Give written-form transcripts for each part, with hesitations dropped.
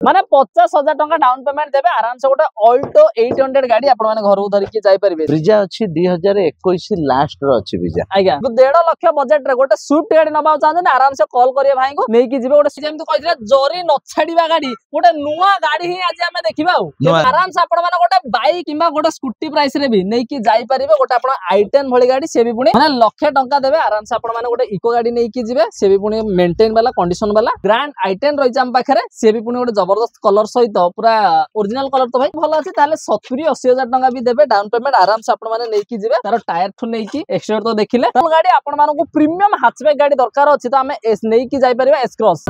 माने 50,000 टंका down payment देबे आराम से गोटे ऑल्टो 800 गाड़ी आपण माने घर धरिकी जाई परिबे। ब्रिजा अछि 2021 लास्ट रो अछि ब्रिजा आज्ञा 1.5 लाख बजेट रे गोटे स्विफ्ट गाड़ी नबा चाहते आराम से कॉल करिए भाई को नेकी जिबे गोटे जेम तो कहथिला जरी न छाडीबा गाड़ी गोटे नुवा गाड़ी ही आज हमें देखिबा आराम से आपण माने गोटे बाइक किबा गोटे स्कूटी प्राइस रे भी नेकी जाई परिबे गोटे आपण i10 भली गाड़ी से भी पुणी माने लाख टंका देबे आराम से आपण माने गोटे इको गाड़ी नेकी जिबे से भी पुणी मेंटेन वाला कंडीशन वाला ग्रैंड i10 रही जाम पाखरे से भी पुणी गोटे जबरदस्त कलर सहित पूरा ओरिजिनल कलर तो भाई भलो अछि ताले 70-80,000 टंका भी देबे डाउन पेमेंट आराम से आपण माने नेकी जिबे तार टायर ठु नेकी एक्सटेरियर तो देखिले तो गाड़ी आपण मानको प्रीमियम हैचबैक गाड़ी दरकार अछि तो हमें एस नेकी जाई परिबा एस क्रॉस।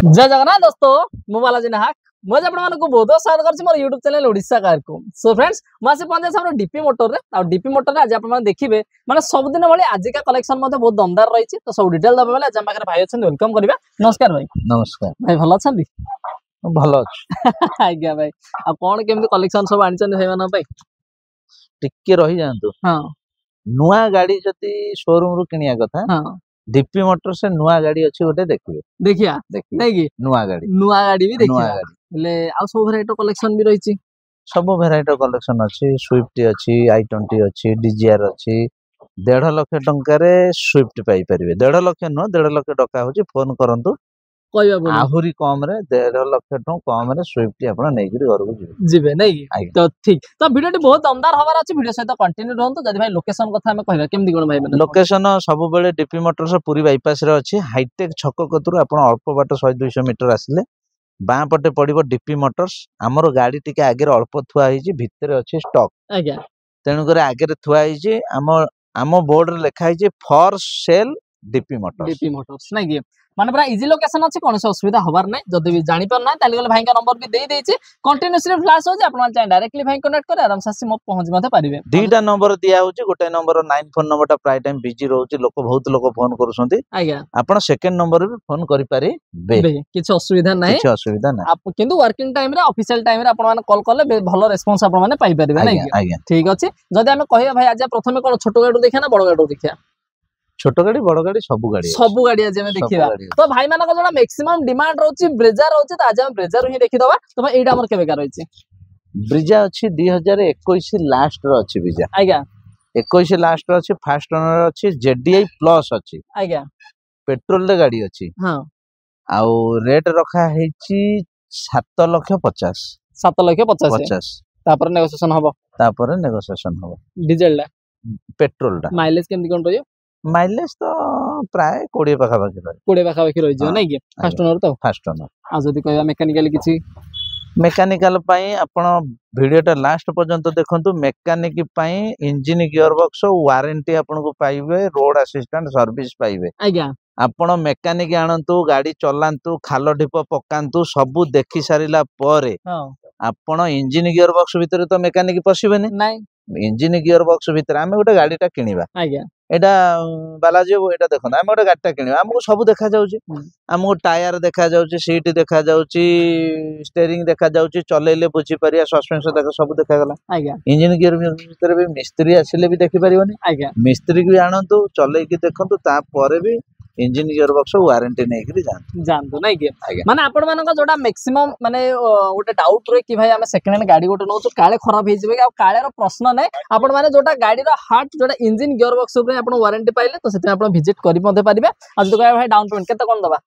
जय जगन्नाथ दोस्तों मु बालाजी नाहक मुझे आपको बहुत स्वागत करछि मोर YouTube चैनल ओडिशा कार को। सो फ्रेंड्स मासे पहुंचे हमर डीपी मोटर रे आ डीपी मोटर रे आज आपन देखिबे माने सब दिन भली आज का कलेक्शन मते बहुत दमदार रही तो सब डिटेल दबे वाला जमा कर भाई अछन वेलकम करबा। नमस्कार भाई। नमस्कार भाई भलो अछंदी? भलो अछि आज्ञा भाई आ कोन केमती कलेक्शन सब आनिछन भाई माना भाई टिके रही जानतो। हां नुआ गाड़ी जति शोरूम रु किनिया कथा हां डीपी मोटर से नुआ गाड़ी अछि गोटे देखिबे देखिया नै कि नुआ गाड़ी भी देखिया ले आ सब वेराइटी कलेक्शन भी रहिछि सब वेराइटी कलेक्शन अछि स्विफ्ट अछि i20 अछि डिजिआर अछि 1.5 लाख टंका रे स्विफ्ट पाई परिबे 1.5 लाख न 1.5 लाख टका होछि फोन करंतु कहबा बोली आहुरी कम रे 1.5 लाख टका कम रे स्विफ्ट आपण नै गिरी घर को जिबे नै कि तो ठीक तो वीडियो टी बहुत दमदार हवार अछि वीडियो सहित कंटिन्यू रहंतु जदी भाई लोकेशन कथा हमें कहबा केमदी कोन भाई माने लोकेशन सब बेले डीपी मोटर से पूरी बाईपास रे अछि हाईटेक छक कतुर आपण अल्प बाट 100-200 मीटर आसिले बाँ पटे पड़िबो डीपी मोटर्स हमरो गाड़ी टिके आगे अल्प थुआ हिची भितरे अछि स्टॉक आज्ञा तेनु करे आगे थुआ हिची हम बोर्ड रे लिखा हिची फॉर सेल डीपी मोटर्स नै कि माने पूरा इजी लोकेशन अछि कोन से असुविधा हबार नै जदी भी जानि पर नै ताली गले भाई का नंबर भी दे देछि कंटीन्यूअसली फ्लैश हो जे आपण चाहे डायरेक्टली भाई कनेक्ट करे आराम से मो पहुंच मते परिबे दीटा नंबर दिया होछि गोटे नंबर 9 फोन नंबर ता प्राय टाइम बिजी रहउछि लोक बहुत लोक फोन करूसंती आज्ञा आपण सेकंड नंबर भी फोन करि पारिबे किछ असुविधा नै आप किंतु वर्किंग टाइम रे ऑफिशियल टाइम रे आपण माने कॉल करले भलो रिस्पांस आपण माने पाई परिबे नै आज्ञा ठीक अछि जदी हमें कहिया भाई आज प्रथमे कोन छोटो गाड़ी देखिया ना बड़ गाड़ी देखिया छोटो गाड़ी बड़ गाड़ी सब गाड़ी आज हमें देखिबा तो भाई मानक जोना मैक्सिमम डिमांड रहउछि ब्रेजा रहउछि त आज हम ब्रेजा हि देखि दबा तो भाई एटा हमर केबे का रहइछि ब्रिजा अछि 2021 लास्ट रो अछि ब्रिजा आज्ञा 21 लास्ट रो अछि फास्ट ओनर अछि जेडीआई प्लस अछि आज्ञा पेट्रोल रे गाड़ी अछि हां आउ रेट रखा हेछि 7,50,000 7,50,000 तापर नेगोशिएशन हबो डीजल ला पेट्रोल ला माइलेज केमदी कोन रहियो माइलेज तो प्राय 20 पाखा पाखी रहि जो नै कि फास्ट ओनर आ जदी कहया मेकानिकल किछि मेकानिकल पई आपण वीडियो टा लास्ट पर्यंत देखंतु मेकानिक पई इंजन गियर बॉक्स वारंटी आपण को पाइबे रोड असिस्टेंट सर्विस पाइबे आज्ञा आपण मेकानिक आनंतु गाड़ी चलांतु खालो ढिप पकांतु सब देखि सारिला परे आपण इंजन गियर बॉक्स भीतर तो मेकानिक पसिबेनी नै इंजन गियर बॉक्स भीतर आमे गोटे गाड़ी टा किनिबा आज्ञा एटा बालाजी एटा देखो आमे गोटे गाड़ी टा किनिबा हमको सब देखा जाउची हमको टायर देखा जाउची सीट देखा जाउची स्टीयरिंग देखा जाउची चलेले बुझी परिया सस्पेंशन देखा सब देखा गला आज्ञा इंजन गियर भीतर भी मिस्त्री आसिले भी देखि परियोनी आज्ञा मिस्त्री भी आनंतु चले की देखंतु ता परे भी इंजन गियर बॉक्स वारंटी नै कि जानतो नै कि माने आपण मानक जोडा मैक्सिमम माने गोटे डाउट रे कि भाई हमें सेकंड हैंड गाड़ी गोटे नोचो काळे खराब हे जिवे आ काळे रो प्रश्न नै आपण माने जोडा गाड़ी रो हार्ट जोडा इंजन गियर बॉक्स रे आपण वारंटी पाइले तो सेते आपण विजिट करि मध्ये परिबे आ जो भाई डाउन पेमेंट केते कोन दबा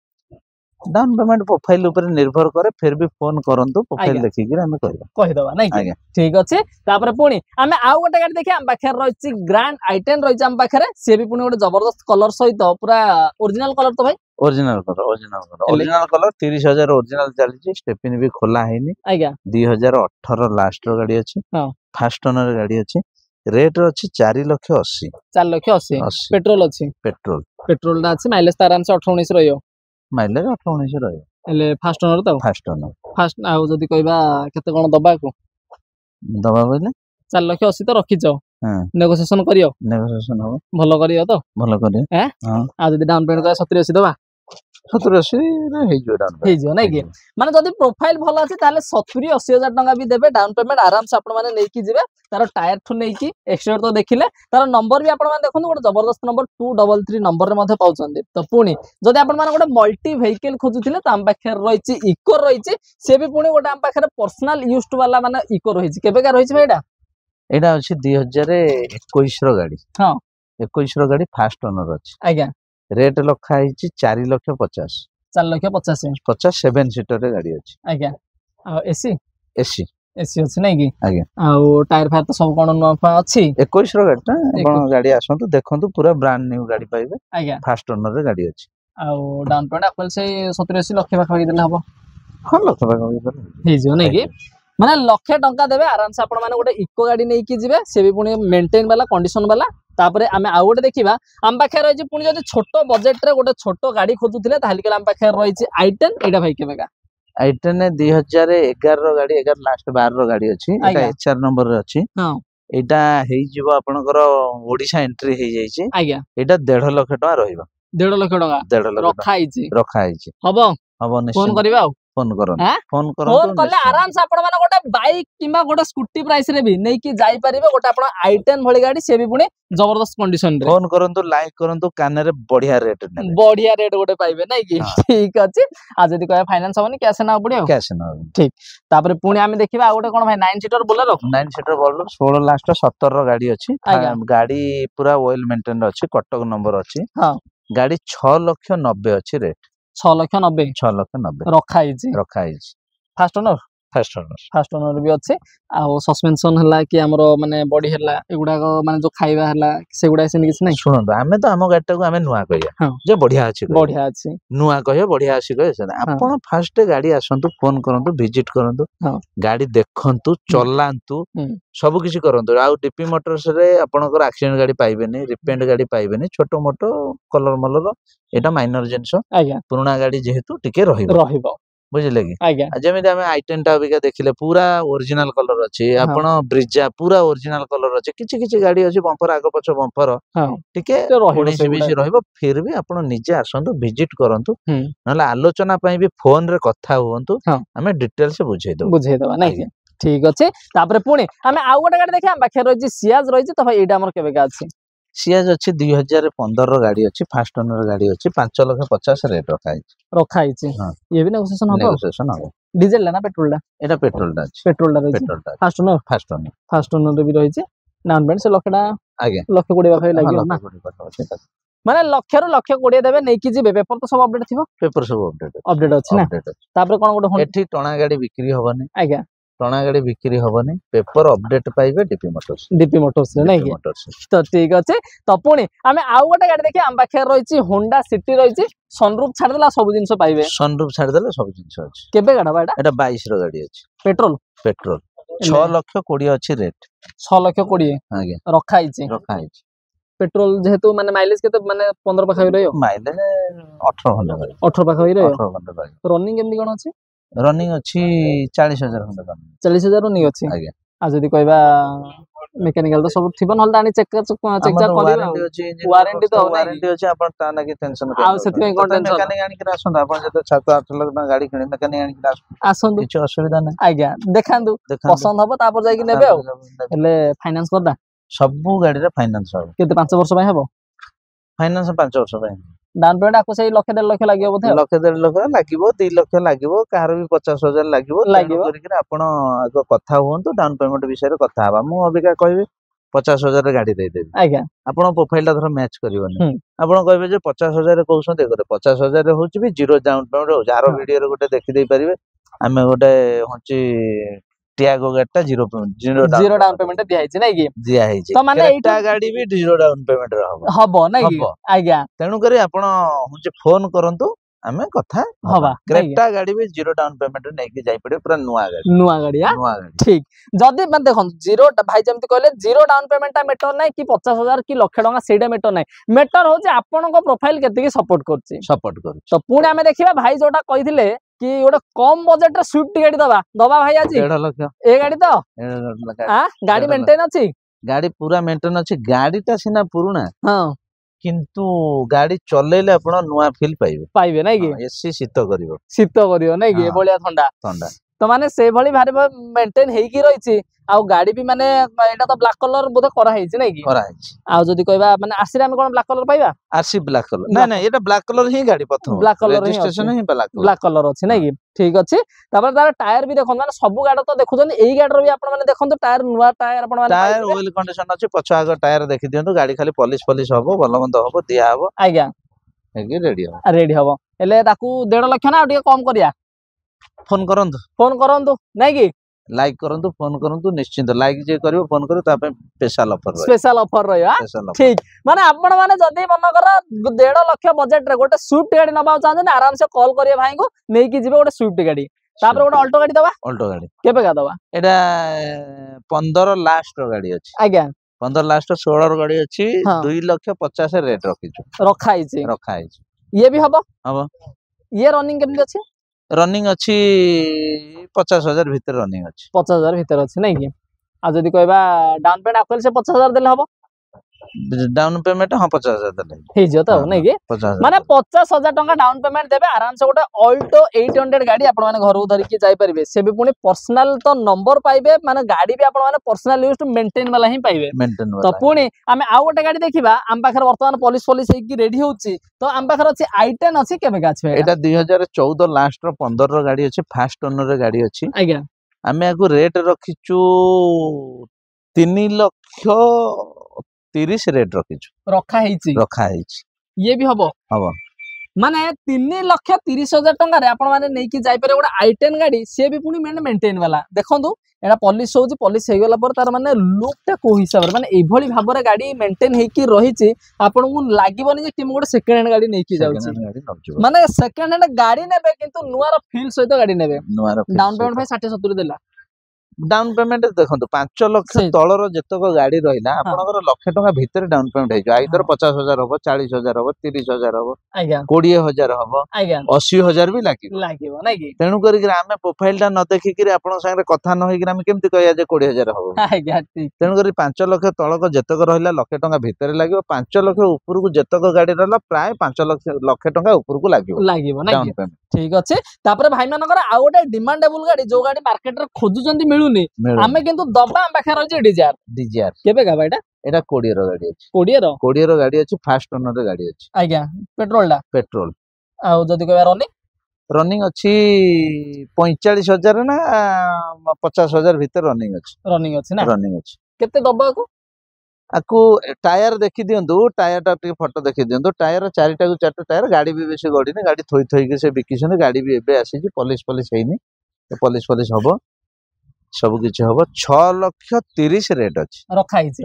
डाउन पेमेंट प्रोफाइल ऊपर निर्भर करे फिर भी फोन करंतु प्रोफाइल आज्ञा। देखि कि हम कहबा कहिदबा नै कि आज्ञा ठीक अछि तापर पुणी आमे आउ गोटे गाड़ी देखि हम पाखर रहिछि ग्रैंड i10 रहिछि हम पाखरे से भी पुणी गोटे जबरदस्त कलर सहित पूरा ओरिजिनल कलर तो भाई ओरिजिनल कलर 30,000 ओरिजिनल चली स्टेपिन भी खोला हैनी आज्ञा 2018 लास्ट रो गाड़ी अछि हां फास्ट ओनर गाड़ी अछि रेट अछि 4,80,000 4,80,000 पेट्रोल अछि पेट्रोल दा अछि माइलेज त आराम से 18-19 रहियो माइलेज 18-19 रहयो एले फास्ट ओनर त फास्ट आउ जदी कहबा केते कोन दबा को दबा बोले 4,80,000 तो रखिचो हां नेगोशिएशन करियो हो भलो करियो तो भलो करियो हैं हां आ जदी डाउन पेमेंट का 70-80 दबा 70-80 रे हे जो डाउन हे जो नै कि माने जदी प्रोफाइल भलो अछि ताले 70-80,000 टका भी देबे डाउन पेमेंट आराम से आपण माने नै कि जिवे तार टायर ठु नै कि एक्सटेरियर तो देखिले तार नंबर भी आपण माने देखनु गोटे जबरदस्त नंबर 233 नंबर रे मध्ये पाउछन्ते तो पुणी जदी आपण माने गोटे मल्टी व्हीकल खोजुथिले त हम पाखर रहिछि इको रहिछि से भी पुणी गोटे हम पाखर पर्सनल यूज्ड वाला माने इको रहिछि केबे का रहिछि भाईडा एडा अछि 2021 रो गाड़ी हां 21 रो गाड़ी फास्ट ओनर अछि आज्ञा रेट लखा हैछि 4,50,000 4,85,000 50 7 सीटर रे गाड़ी अछि आज्ञा आ एसी एसी एसी अछि नै कि आज्ञा आ टायर फायर तो सब कोन नफा अछि 21 रो गाड़ी आपण गाड़ी आसंतु देखंतु पूरा ब्रांड न्यू गाड़ी पाइबे आज्ञा फास्ट ओनर रे गाड़ी अछि आ डाउन पेमेंट आपन से 70-80 लाख पाखा देले हबो हां लख पाखा हे जो नै कि माने लाख टंका देबे आराम से आपण माने गोटे इको गाड़ी नै कि जिवे से भी पुणी मेंटेन वाला कंडीशन वाला तापरे आमे आ गोटे देखिबा हम पाखे रहिछि पुणी जदी छोटो बजेट रे गोटे छोटो गाड़ी खोजुथिले ताहले के हम पाखे रहिछि i10 एडा भाई केबेगा i10 2011 रो गाड़ी 11 लास्ट 12 रो गाड़ी अछि एटा HR नंबर रे अछि हां एटा हेइ जिवो आपनकर ओडिशा एंट्री हेइ जाइछि आज्ञा एटा 1.5 लाख टका रहइबो 1.5 लाख टका 1.5 लाख रखा आइछि हबो फोन निश्चित करबा फोन करन फोन करले आराम से आपण माने गोटे बाइक किबा गोटे स्कूटी प्राइस रे भी नै कि जाई परिबे गोटे आपण i10 भली गाड़ी से भी पुणी जबरदस्त कंडीशन रे फोन करंतु लाइक करंतु काने रे बढ़िया रेट ने बढ़िया रेट गोटे पाइबे नै कि ठीक अछि आ जदी कहै फाइनेंस होनी कैश ना पड़ियो कैश ना ठीक तापर पुणी आमे देखिबा आ गोटे कोन भाई 9 seater Bolero 9 seater Bolero 16 last 17 रो गाड़ी अछि गाड़ी पूरा वेल मेंटेन अछि कटक नंबर अछि हां गाड़ी 6,90,000 अछि रेट 6,90,000 रखा आइछि फास्ट ओनर भी अछि आ सस्पेंशन हला कि हमरो माने बॉडी हला एगुडा माने जो खाइबा हला सेगुडा सेन किछ नै सुनंदो हमें तो हम गाड़ी को हमें नुआ कहिया जे बढ़िया अछि नुआ कहियो बढ़िया अछि कहियो आपण फास्ट गाड़ी आसंतु फोन करंतु विजिट करंतु गाड़ी देखंतु चलांतु सब किछि करंतु आ डीपी मोटर्स रे आपनकर एक्सीडेंट गाड़ी पाइबेनी रिपेंट गाड़ी पाइबेनी छोटो मोटो कलर मलर एटा माइनर जेंस पुराना गाड़ी जेहेतु टिके रहिबो बुझिले कि जेमिति हमें i10 टा बिका देखिले पूरा ओरिजिनल कलर अछि आपण ब्रिजा पूरा ओरिजिनल कलर अछि किछि किछि गाड़ी अछि बम्पर आगो पछ बम्पर टिके 19-20 रहिबो फिर भी आपण निजे आसंतु विजिट करंतु नले आलोचना पई भी फोन रे कथा हुंतु हमें डिटेल से बुझाई दबा नै ठीक अछि तापर पुणी हमें आ गोटे गाड़ी देखि हम बाखे रहिछि सियाज रहिछि त भाई एटा हमर केबेका अछि सियाज अछि 2015 रो गाड़ी अछि फास्ट ओनर गाड़ी अछि 5,50,000 रेट रखा आइछि ये भी नेगोशिएशन हो डीजल ना पेट्रोल दा एटा पेट्रोल दा अछि पेट्रोल दा रहिछि फास्ट ओनर भी रहिछि डाउन पेमेंट से लखडा आगे लक्ष 20 पाखै लागियो ना माने लक्ष रो लक्ष 20 देबे नै कि जिबे पेपर तो सब अपडेट थिबो पेपर सब अपडेट अछि ना तापर कोन गोटे एठी टणा गाड़ी बिक्री होबनी आज्ञा टणा गाड़ी बिक्री होबनी पेपर अपडेट पाइबे डीपी मोटर्स रे नै तो ठीक अछि तो पुणी हमें आ गोटे गाड़ी देखि हम पाखे रहिछि होंडा सिटी रहिछि सनरूफ छाड़ देला सब जिंस पाइबे सनरूफ छाड़ देला सब जिंस अछि केबे गाडा एटा 22 रो गाड़ी अछि पेट्रोल 6,20,000 अछि रेट 6,20,000 आज्ञा रखा आइछि पेट्रोल जेहेतु माने माइलेज केते माने 15 पाखा रहयो माइलेज 18 घंटा 18 पाखा रहयो 18 घंटा रनिंग केमनी कोन अछि रनिंग अछि 40,000 घंटा 40,000 रनिंग अछि आज्ञा आ जदी कहबा मेकानिकल तो सब थिबो नल दानी चेक करिबा वारंटी अछि आपण ता लागि टेंशन आ सेति कोन टेंशन मेकानिक आनी के आसंत आपण जते 7-8 लाख गाड़ी किने मेकानिक आनी के आसंत किछ असुविधा नै आज्ञा देखांदु पसंद हबो तापर जाई कि नेबे एले फाइनेंस करदा सब गाड़ी रे फाइनेंस हो केते 5 वर्ष पय हबो फाइनेंस 5 वर्ष पय डाउन पेमेंट आपको सही 1.5 लाख लागियो बोथे 1.5 लाख लागिवो 2 लाख लागिवो कार भी 50,000 लागिवो करि आपण आगो कथा हुंतु डाउन पेमेंट विषय रे कथा हबा मु अबिका कहबी 50,000 गाड़ी देदेवी आज्ञा आपण प्रोफाइल टा धर मैच करबनी हम्म। आपण कहबे जे 50,000 कहउछन देखरे 50,000 होची भी जीरो डाउन पेमेंट हो आरो हाँ। वीडियो रे गोटे देखि दे परिबे आमे गोटे होची टियागो गाडीटा जीरो जीरो डाउन पेमेंट दिया है नहीं कि दिया है तो माने क्रेटा गाड़ी भी जीरो डाउन पेमेंट रे हबो हबो नहीं कि हबो। आज्ञा तेणु करी आपण होची फोन करंतु आमे कथा हबा क्रेटा गाड़ी भी जीरो डाउन पेमेंट रे नेकी जाई पड़े पूरा नुआ गाड़ी नुआ गाड़ी नुआ गाड़ी ठीक जदि मैं देखो जीरो भाई जमती कहले जीरो डाउन पेमेंट मेटर ना कि 50,000 कि लक्ष टका सेटा मेटर ना मेटर हो आपन प्रोफाइल केते सपोर्ट करछि सपोर्ट करू तो पुणी आमे देखिबा भाई जोटा कहिथिले कि गोटे कम बजेट रे स्विफ्ट गाड़ी दबा भाई आज 1.5 लाख ए गाड़ी तो हां गाड़ी 1.5 मेंटेन अछि गाड़ी पूरा मेंटेन अछि गाड़ीटा सिना पुरुना हां किंतु गाड़ी चलेले आपण नुआ फील पाइबे नहीं कि एसी शीत करिवो शीत करियो नहीं कि हाँ। बलिया ठंडा ठंडा तो माने से भली भारी मेंटेन हेकी रहिछि आ गाड़ी भी माने एटा तो ब्लैक कलर बोधे करा हेछि नहीं कि करा है आ जदी कहबा माने आसिरा में कोन ब्लैक कलर पाइबा आरसी ब्लैक कलर ना ना एटा ब्लैक कलर ही गाड़ी प्रथम ब्लैक कलर ही रजिस्ट्रेशन ही ब्लैक कलर अछि नहीं कि ठीक अछि तापर तार टायर भी देखन माने सब गाड़ी तो देखुछन एई गाड़ी रो भी आपण माने देखन टायर नुवा टायर आपण माने टायर ऑयल कंडीशन अछि पछ आग टायर देखि दियंतु गाड़ी खाली पॉलिश हबो भलमंद हबो दिया हबो आज्ञा हेगी रेडी हबो एले ताकू 1.5 लाख ना आ कम करिया फोन करंतु नहीं कि लाइक करंतु फोन करंतु निश्चिंत लाइक जे करिवो फोन करिवो ता पे स्पेशल ऑफर रहया ठीक माने आपण माने जदी मन कर 1.5 लाख बजेट रे गोटे स्विफ्ट गाड़ी नबा चाहन आराम से कॉल करिए भाई को नै कि जिवे गोटे स्विफ्ट गाड़ी तापर गोटे अल्टो गाड़ी दबा अल्टो गाड़ी केबे का दबा एडा 15 लास्ट रो गाड़ी अछि आज्ञा 15 लास्ट 16 रो गाड़ी अछि हाँ। 2,50,000 रेट रखिछु रखा हिची रखा ये भी हबो हबो ये रनिंग केमति अछि रनिंग अछि 50,000 भीतर रनिंग अछि 50,000 भीतर अछि नहीं कि आ जदी कहबा डाउन पेमेंट आकल से 50,000 देले हबो डाउन पेमेंट हां 50,000 देले हे जो तो नहीं कि 50,000 माने 50,000 टका डाउन पेमेंट देबे आराम से गोटे ऑल्टो 800 गाड़ी आपण माने घर धरि के जाई परिबे से भी पुनी पर्सनल तो नंबर पाइबे माने गाड़ी भी आपण माने पर्सनल यूज टू मेंटेन वाला ही पाइबे मेंटेन तो पुनी आमे आ गोटे गाड़ी देखिबा आम पाखर वर्तमान पुलिस हे की रेडी होउची तो आम पाखर अछि i10 अछि केबे का छै एटा 2014 लास्ट रो 15 रो गाड़ी अछि फास्ट ओनर रे गाड़ी अछि आज्ञा आमे आगु रेट रखिचु 3,30,000 रेट रखिचु रखा हेछि ये भी हबो माने 3,30,000 टंका रे आपण माने नै कि जाई पारे गोटे i10 गाड़ी से भी पुनी मेंटेन वाला देखंतु एटा पॉलिश होउची पॉलिश हे गेला पर तार माने लुक टा को हिसाब रे माने एभली भाबरे गाड़ी मेंटेन हे की रहिची आपण को लागिबनी जे कि गोटे सेकंड हैंड गाड़ी नै कि जाउची माने सेकंड हैंड गाड़ी नेबे किंतु नुआर फील सहित गाड़ी नेबे डाउन पेमेंट भाई 60-70 देला डाउन पेमेंट देखंतु 5 लाख तळर जतक गाड़ी रहिला आपनकर लाख टका भीतर डाउन पेमेंट हेजो आइदर 50,000 होबो 40,000 होबो 30,000 होबो आज्ञा 20,000 होबो आज्ञा 80,000 भी लागिबो नै कि तेनु करी कि आमे प्रोफाइल टा न देखि कि आपन संगे कथा न होई कि आमे केमति कहया जे 20,000 होबो आज्ञा ठीक तेनु करी 5 लाख तळक जतक रहिला लाख टका भीतर लागिबो 5 लाख ऊपर को जतक गाड़ी रहला प्राय 5 लाख टका ऊपर को लागिबो नै कि ठीक अछि तापर भाई मानकर आ गोटे डिमांडेबल गाड़ी जो गाड़ी मार्केट रे खोजुचंती मिलुनी आमे किंतु दबा पाखा रहै डिजार केबे का भाईटा एटा 20 रो गाड़ी अछि 20 रो गाड़ी अछि फास्ट ओनर रे गाड़ी अछि आज्ञा पेट्रोल आ जदी कहबा रनिंग अछि 45,000 ना 50,000 भीतर रनिंग अछि ना रनिंग अछि केते दबा को आकु टायर देखि दियंतु टायर टा टे फोटो देखि दियंतु टायर चारिटा को चारटा टायर गाड़ी भी बेसी गडी ने गाड़ी थोई के से बिकिसन गाड़ी भी एबे आसी जी पॉलिश हेनी पॉलिश हबो सब किछ हबो 6,30,000 रेट अछि रखा हिच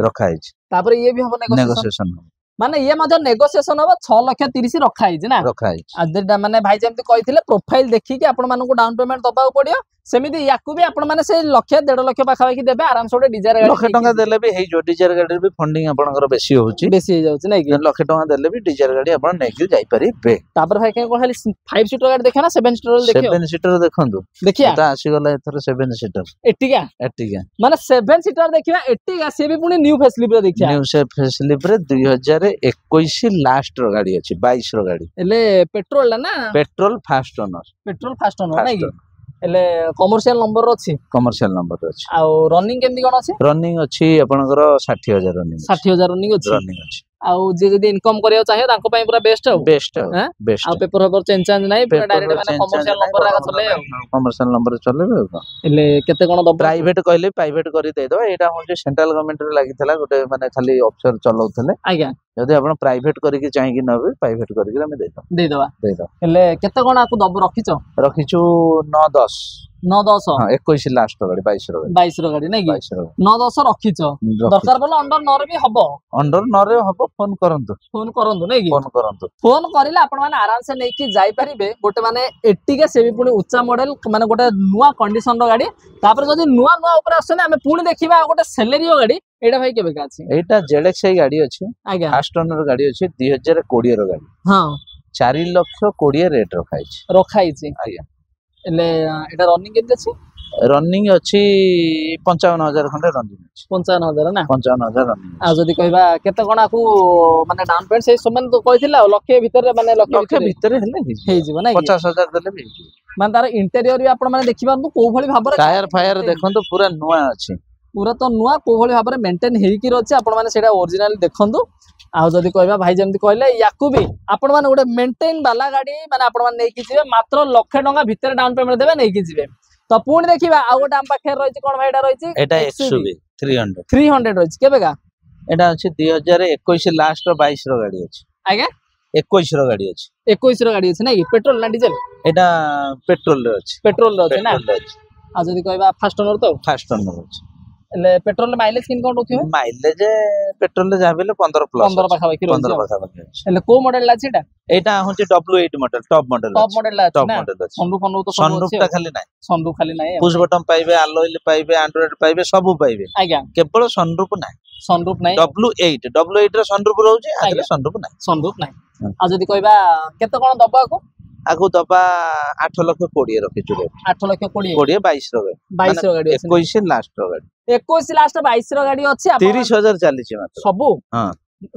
तापर ये भी हबो नेगोशिएशन माने ये मध्य नेगोशिएशन हबो 6,30,000 रखा हिच ना रखा हिच आदेटा माने भाई जेमति कहिथिले प्रोफाइल देखि के आपण मानको डाउन पेमेंट दबाउ पड़ियो सेमिति याकू भी आपण माने से लाख 1.5 लाख पाखा पाखी देबे आराम से डिजायर गाड़ी लाख टका देले भी हे जो डिजायर गाड़ी भी फंडिंग आपनकर बेसी होउची बेसी हे जाउची नै कि लाख टका देले भी डिजायर गाड़ी आपण नै कि जाई परिबे तापर भाई के कहली 5 सीटर गाड़ी देखा ना 7 सीटर देखियो 7 सीटर देखंतु देखिया ता आसी गला एथर 7 सीटर एटिका माने 7 सीटर देखिबा एटिका से भी पुनी न्यू फेसलिफ्ट रे देखिया न्यू फेसलिफ्ट रे 2021 लास्ट रो गाड़ी अछि 22 रो गाड़ी एले पेट्रोल ना पेट्रोल फास्ट ओनर नै कि एले कमर्शियल नंबर अछि आ रनिंग केमदी कोन अछि रनिंग अछि आपनकर 60,000 रनिंग 60,000 रनिंग अछि आउ जे जदी इनकम करियो चाहिए ताको पई पूरा बेस्ट हो बेस्ट हैं बेस्ट आ पेपर पेपर चेंज नहीं पूरा डायरेक्ट माने कमर्शियल नंबर रा चले कमर्शियल नंबर चले एले केते कोन दब प्राइवेट कहले प्राइवेट करी दे दो एटा हो जे सेंट्रल गवर्नमेंट रे लागितला गोटे माने खाली ऑफिसर चलाउथले आज्ञा जदी आपण प्राइवेट करी के चाहि कि नबे प्राइवेट करी के हम दे दो एले केते कोन आकु दब रखिचो रखिछु 9 10 9 10 हां 21 लास्ट गाड़ी 22 रो गाड़ी नै कि 22 रो 9 10 रखिचो दरकार बोले अंडर 9 रे भी हबो अंडर 9 रे हबो फोन करंतु नै कि फोन करिला आपण माने आराम से नै कि जाई परिबे गोटे माने 80 के से भी पुनी उच्चा मॉडल माने गोटे नुवा कंडीशन रो गाड़ी तापर जदी नुवा नुवा ऊपर आछने हमें पुनी देखिबा गोटे सेलेरियो गाड़ी एटा भाई केबे का अछि एटा जेडएक्स गाड़ी अछि आज्ञा फास्ट ओनर गाड़ी अछि 2020 रो गाड़ी हां 4 लाख 20 रेट रखाई छि आज्ञा एले एटा रनिंग केते अछि रनिंग अछि 55000 खंडे रनिंग अछि 55000 ना 55000 रनिंग आ जदी कहबा केते कोन आकू माने डाउन पेमेंट से समान तो कहिथिला लक्ष्य भीतर माने लक्ष्य भीतर हेले हे जीव ना 50000 देले भी माने तार इंटीरियर भी आपण माने देखिबा को भली भाबरे टायर फायर देखंतु पूरा नुवा अछि पूरा तो नुआ को भली भाबरे मेंटेन हेई कि रहछि आपण माने सेटा ओरिजिनल देखंतु आ जदी कहबा भाई जेमति कहले याकू भी आपण माने गोटे मेंटेन वाला गाड़ी माने आपण माने नै कि जिवे मात्र लाख टका भीतर डाउन पेमेंट देबे नै कि जिवे तो पुणी देखिबा आ गोटे हम पाखे रहिछि कोन भाईटा रहिछि एटा एक्सयूवी 300 रहिछि केबे का एटा अछि 2021 लास्ट 22 रो गाड़ी अछि आज्ञा 21 रो गाड़ी अछि 21 रो गाड़ी अछि नै कि पेट्रोल ना डीजल एटा पेट्रोल रे अछि पेट्रोल रे अछि ना आ जदी कहबा फास्ट ओनर तो फास्ट ओनर अछि ले पेट्रोल माइलेज किन कोन रखियो माइलेज पेट्रोल ले जाबेले 15 प्लस 15 पाखा बाकी 15 पाखा बाकी अछि ले को मॉडल लाछि एटा एटा होचे W8 मॉडल टॉप मॉडल लाछि ना सनरूफ तो सनरूफ ता खाली नै सनरूफ खाली नै पुश बटन पाइबे अलॉय पाइबे एंड्रॉइड पाइबे सब पाइबे आज्ञा केवल सनरूफ नै W8 रे सनरूफ रहउची आगे सनरूफ नै आ जदी कहबा केते कोन दबा को आगु दबा 8 लाख 20 रखिछु रे 8 लाख 20 22 रो गाड़ी 21 लास्ट रो गाड़ी 21 लास्ट 22 रो गाड़ी अछि 30000 चालीछि मात्र सबु हां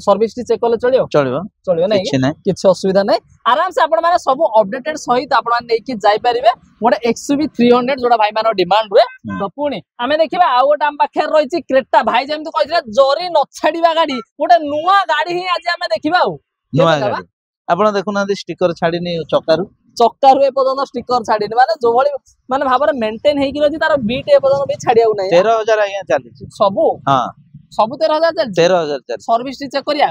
सर्विस टी चेक करले चलियो नै किछ असुविधा नै आराम से आपण माने सब अपडेटेड सहित आपण माने नै कि जाई परिबे गोटे XUV 300 जोडा भाई मानो डिमांड रे तो पुणी हमें देखिबा आ गोटे हम पाखे रहिछि क्रेटा भाई जेमति कहिथिला जरी न छाडीबा गाड़ी गोटे नुवा गाड़ी ही आज हमें देखिबा नुवा गाड़ी आपण देखुना स्टिकर छाडीनी चक्कारु ए पदन स्टिकर छाडीनी माने जो भली माने भाबरे मेंटेन हेई कि रहछि तार बीट ए पदन भी छाडियाउ नै 13000 आया चालीछि सबु हां सबु 13000 चल 13000 चल सर्विस टी चेक करिया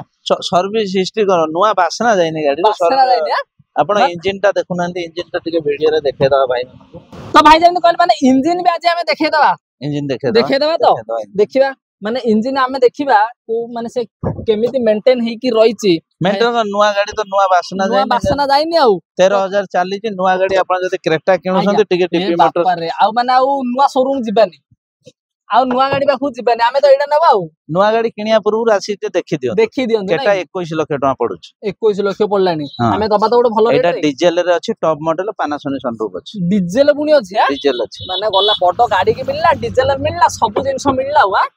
सर्विस हिस्ट्री करो नुवा बासना जाइनी गाड़ी बासना जाइनी आपण इंजन टा देखुना इंजन टा टिके वीडियो रे देखे दबा भाई तो भाई जेमति कहल माने इंजन भी आज हमें देखे दबा इंजन देखे दबा तो देखिबा माने इंजन हमें देखिबा को माने से केमिति मेंटेन हेई कि रहिछि मेंटेन नुवा गाड़ी तो नुवा बासना जाइनी आउ 13000 चालीछि नुवा गाड़ी आपण जदी क्रेटा किनुछन टिके टीपी मोटर रे आ माने आउ नुवा शोरूम जिबानी आ नुवा गाड़ी बाखु जिबानी हमें तो एडा नबा आउ नुवा गाड़ी किनिया पूर्व राशि ते देखि दियो केटा 21 लाख टका पडुछ 21 लाख पडलानी हमें दबा तो गोटे भलो रेट एटा डीजल रे अछि टॉप मॉडल पानासोनिक सनरूफ अछि डीजल पुनी अछि डीजल अछि माने गला बडो गाड़ी के मिलला डीजल मिलला सब जिंस मिलला वा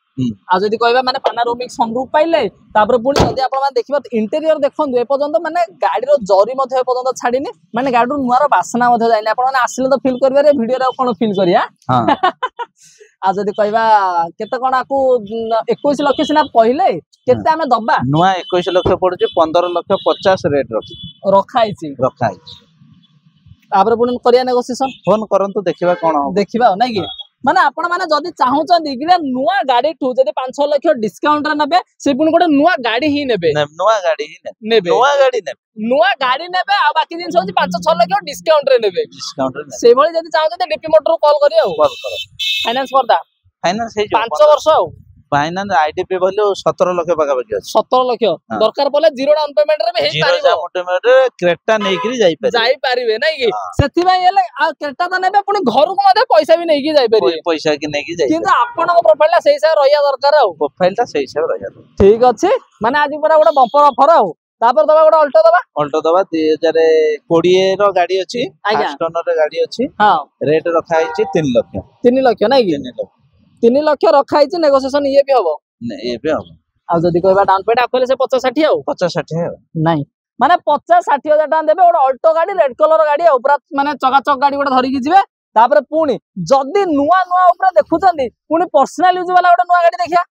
आ जदी कहबा माने पानारोमिक सनरूफ पाइले तापर पुनी जदी आपण माने देखिबा इंटीरियर देखंदु ए पर्यंत माने गाड़ी रो जरी मध्ये ए पर्यंत छाडीनी माने गाड़ी रो नुआर बासना मध्ये जाइनी आपण माने आसिले तो फील करबे रे वीडियो रे कोन फील करिया हां आ जदी कहबा केते कोन आकू 21 लाख सिना पहिले केते हमें दबा नुआ 21 लाख पडुचे 15 लाख 50 रेट रखाइछि तापर पुनी करिया नेगोशिएशन फोन करंतु देखिबा कोन देखिबा नै कि माने आपण माने जदी चाहुचंदी कि नुआ गाड़ी ठू जदी 5-6 लाख डिस्काउंट रे नेबे से पुनी गोटे नुआ गाड़ी ही नेबे नुआ गाड़ी ही नेबे नुआ गाड़ी नेबे आ बाकी जिंस होची 5-6 लाख डिस्काउंट रे नेबे से भली जदी चाहुचंदी डीपी मोटर कॉल करियो कॉल करो फाइनेंस करदा फाइनेंस हे 5 वर्ष आ फाइनेंस आईडीपी भलो 17 लाख पाका बाकी अछि 17 लाख दरकार पले जीरो डाउन पेमेंट रे हेई पारिबो जीरो डाउन पेमेंट रे क्रेटा नै करी जाई पारिबे नै कि सेथि भाई एले आ क्रेटा त नेबे पुनी घर को मध्ये पैसा भी नै कि जाई पारिबे पैसा कि नै कि जाई किंतु आपण को प्रोफाइल ला सही से रहिया दरकार आ प्रोफाइल ता सही से रहिया ठीक अछि माने आज पूरा गोटे बम्पर ऑफर आ तापर दबा गोटे अल्टो दबा 2020 रो गाड़ी अछि आस्टोनर रे गाड़ी अछि हां रेट रखा है 3 लाख नै कि 3 लाख रखा है नेगोशिएशन ये भी हबो ये भी हबो आ जदी कहबा डाउन पेमेंट आखले से 50-60 आ 50-60 है नै माने 50-60 हजार टाका देबे गोटे अल्टो गाड़ी रेड कलर गाड़ी आ पूरा माने चकाचक गाड़ी गोटे धरि कि जिवे तापर पुणी जदी नुआ ऊपर देखुचंदी पुणी पर्सनल यूज वाला गोटे नुआ गाड़ी देखिया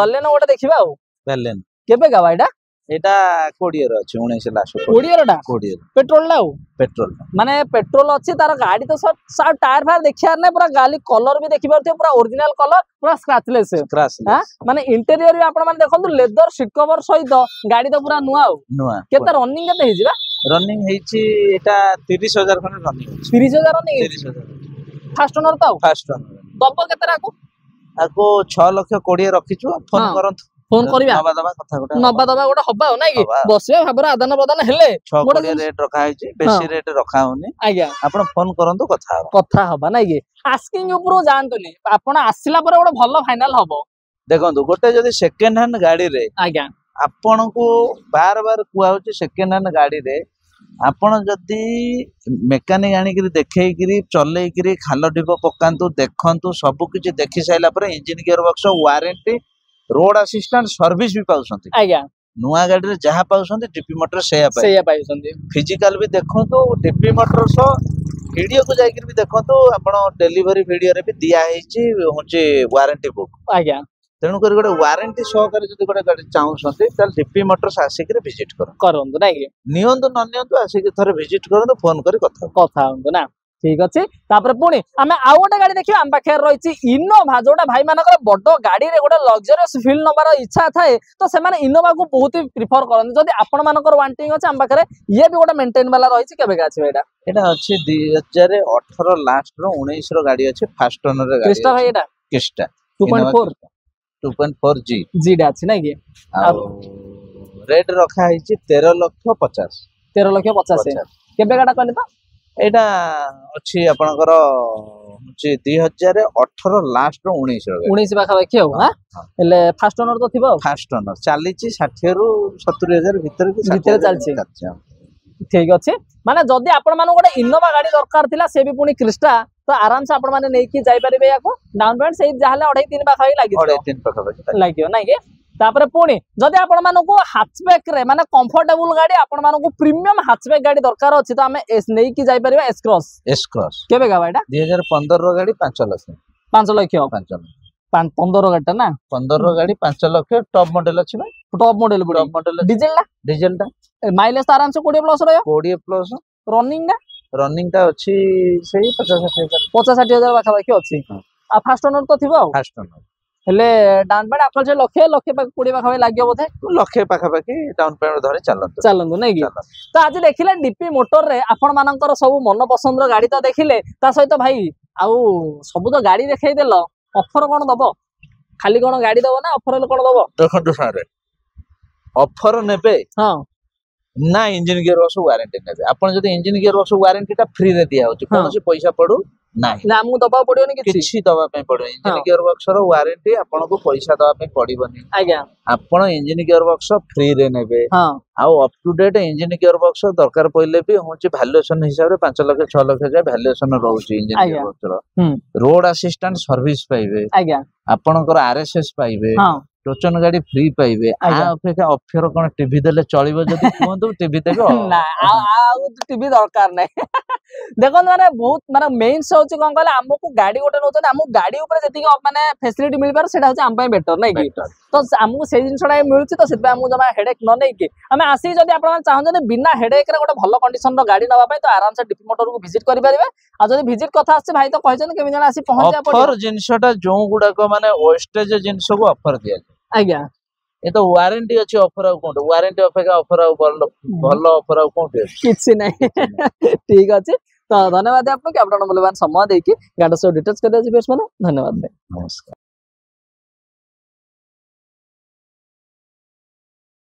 बलेनो गोटे देखिबा आ बलेनो केबे गावा एटा एटा 20 रो अछि 19 लास्ट 20 टा 20 पेट्रोल ला पेट्रोल माने पेट्रोल अच्छी तार गाड़ी तो सब टायर फायर देखियार नै पूरा गाली कलर भी देखि परथे पूरा ओरिजिनल कलर पूरा स्क्रैचलेस हां माने इंटीरियर भी आपण माने देखंतु लेदर सीट कवर सहित गाड़ी तो पूरा नुआ केते रनिंग केते हिजिबा रनिंग हेछि एटा 30000 खन रनिंग 30000 रनिंग 30000 फास्ट ओनर तो फास्ट ओनर दब केते राको आको 6 लाख 20 रखिछु फोन करंत फोन करबा नबा दबा कथा गोटा नबा दबा गोटा हबा नै कि बसिया भाबरा आदान प्रदान हेले गोटा रेट रखा है बेसी रेट रखा होनी आज्ञा आपण फोन करंतु कथा हबा नै कि आस्किंग ऊपर जानतुनी आपण आसिला पर गोटा भलो फाइनल हबो देखंतु गोटे जदी सेकंड हैंड गाड़ी रे आज्ञा आपण को बार बार कुआ होची सेकंड हैंड गाड़ी रे आपण जदी मेकानिक आनी करी देखै करी चलै करी खाल डिबो पकांतु देखंतु सब किछि देखि साइला पर engine gear box warranty road assistant service भी पाउसंती आज्ञा नुआ गाड़ी रे जहा पाउसंती डीपी मोटर सेया पाउसंती फिजिकल भी देखंतु डीपी मोटर सो वीडियो को जाई भी देखंतु आपण डिलीवरी वीडियो रे भी दिया हेची होची वारंटी बुक आज्ञा तेणु कर गोटे वारंटी सहकारी जदि गोटे गाड़ी चाहूसंती तल डीपी मोटर्स आसिक विजिट करंतु नै कि नियंतु न नियंतु आसिक थरे विजिट करंतु फोन करी कथा होंतु ना ठीक अछि तापर पुणी आमे आ गोटे गाड़ी देखियो हम पाखे रहिछि इनोवा जोटा भाई मानकर बडो गाड़ी रे गोटे लग्जरियस फील नबार इच्छा थाए तो से माने इनोवा को बहुत ही प्रिफर करन जदि आपण मानकर वांटिंग अछि हम पाखे ये भी गोटे मेंटेन वाला रहिछि केबे गाछि एटा एटा अछि 2018 लास्ट रो 19 रो गाड़ी अछि फास्ट ओनर रे गाड़ी क्रिस्टा भाई एटा क्रिस्टा 2.4 2.4 जी जी डा अछि नै कि रेट रखा है 13,50,000 केबे गाडा कहले तो एटा अछि आपनकर 2018 लास्ट रो 19 पाखा देखि हो हां एले फास्ट ओनर तो थिबो फास्ट ओनर चालीची 60 रु 70000 भीतर चलछि ठीक अछि माने जदी आपण माने गोटे इनोवा गाड़ी दरकार थिला से भी पुनी क्रिस्टा तो आराम से आपण माने नै कि जाई परिबे याको डाउन पेमेंट सही जाहले 2.5-3 पाखा लागि 2.5-3 पाखा लागियो नै कि तापर पुणी जदि आपण मानो को हैचबैक रे माने कंफर्टेबल गाड़ी आपण मानो को प्रीमियम हैचबैक गाड़ी दरकार अछि तो हमें एस नै कि जाई परिबा एस क्रॉस केबे गा बाइटा 2015 रो गाड़ी 5 लाख 5 लाख 15 गाड़ी ना 15 रो गाड़ी 5 लाख टॉप मॉडल अछि भाई टॉप मॉडल डीजल टा माइलेज तो आराम से 20 प्लस रहो 20 प्लस रनिंग टा अछि सही 50-60 हजार पाखा अछि आ फास्ट ओनर तो थिबो फास्ट ओनर हेले डाउन पेमेंट आपन जे लखे 20 पाखा लागियो बोधे लखे पाखा पाखी डाउन पेमेंट धरे चलंतु नै कि तो आज देखिले डीपी मोटर रे आपन मानकर सब मन पसंद रो गाड़ी तो देखिले ता सहित भाई आउ सब तो गाड़ी देखाई देलो ऑफर कोन दबो खाली कोन गाड़ी दबो ना ऑफर कोन दबो देखंतु सारे ऑफर नेबे हां ना इंजन गियर बॉक्स वारंटी नेबे आपन जदी इंजन गियर बॉक्स वारंटी टा फ्री रे दिया होची कोन से पैसा पडू नाही ना हमु दबा पडियोनी किछि दबा पे पडो इंजन गियर बॉक्स रो वारंटी आपन को पैसा दबा पे पडिबनी आज्ञा आपन इंजन गियर बॉक्स फ्री रे नेबे हां आ up to date engine gear box दरकार पइले भी होची वैल्यूएशन हिसाब रे 5 लाख 6 लाख जा वैल्यूएशन रहउची इंजन गियर बॉक्स रो रोड असिस्टेंट सर्विस पाइबे आज्ञा आपन को आरएसएस पाइबे हां टोचन गाड़ी फ्री पाइबे आ अपेक्षा ऑफर कोन टीवी देले चलिबो जदी कोंतु टीवी देबो ना आ टीवी दरकार नै देखो माने बहुत माने मेन से होची कोन कहले हमकु गाड़ी गोटे नोचन हमकु गाड़ी ऊपर जति माने फैसिलिटी मिल पार सेटा होची हम पय बेटर नै कि तो हमकु से जिनसडा मिलुची तो सेबा हमकु जमा हेडेक न नै कि हम आसी जदी आपण चाहन बिना हेडेक रे गोटे भलो कंडीशन रो गाड़ी नबा पय तो आराम से डीपी मोटर को विजिट करि परिबे आ जदी विजिट कथा आसी भाई तो कहजन केमि जण आसी पहुंच जा ऑफर जिनसटा जो गुडा को माने वेस्टेज जिनस को ऑफर दिया आज्ञा ये तो वारंटी अछि ऑफर आ कोन वारंटी अपेक्षा ऑफर आ भलो ऑफर आ कोन किछि नै ठीक अछि तो धन्यवाद आपको कि आपण मूल्यवान समय देकी गाड़ी सब डिटेल्स कर दिया जी बेस माने धन्यवाद। नमस्कार।